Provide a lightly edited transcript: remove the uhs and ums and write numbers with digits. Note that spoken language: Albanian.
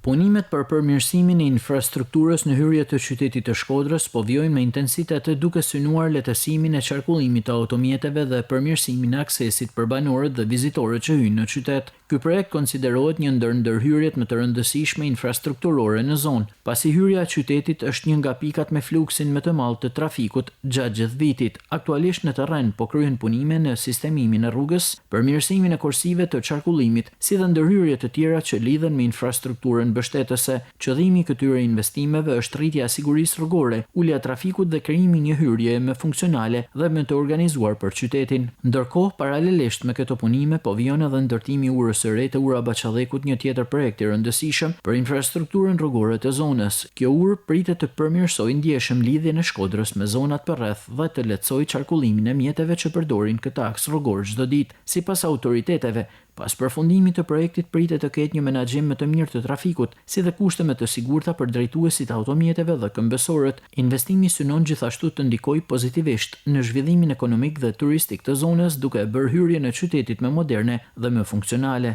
Punimet për përmirësimin e infrastrukturës në hyrje të qytetit të Shkodrës po vijojnë me intensitet duke synuar lehtësimin e qarkullimit të automjeteve dhe përmirësimin e aksesit për banorët dhe vizitorët që hyjnë në qytet. Ky projekt konsiderohet një ndër ndërhyrjet më të rëndësishme infrastrukturore në zonë, pasi hyrja e qytetit është një nga pikat me fluksin më të madh të trafikut gjatë gjithë vitit. Aktualisht në terren po kryhen punime në sistemimin e rrugës, përmirësimin e korsive të qarkullimit, si dhe ndërhyrje të tjera që lidhen me infrastrukturën mbështetëse. Qëllimi i këtyre investimeve është rritja e sigurisë rrugore, ulja e trafikut dhe krijimi një hyrje më funksionale dhe më të organizuar për qytetin. Ndërkohë, paralelisht me këto punime, po vijon edhe ndërtimi i urës së re të ura Baqallekut, një tjetër projekt i rëndësishëm për infrastrukturën rrugore të zonës. Kjo urë pritet të përmirësojë ndjeshëm lidhjen e Shkodrës me zonat përreth dhe të lehtësojë qarkullimin e mjeteve që përdorin këtë aks rrugor çdo ditë. Sipas autoriteteve, pas përfundimit të projektit pritet të ketë një menaxhim më të mirë të trafikut, si dhe kushte më të sigurta për drejtuesit e automjeteve dhe këmbësorët. Investimi synon gjithashtu të ndikojë pozitivisht në zhvillimin ekonomik dhe turistik të zonës, duke e bërë hyrjen e qytetit më moderne dhe më funksionale.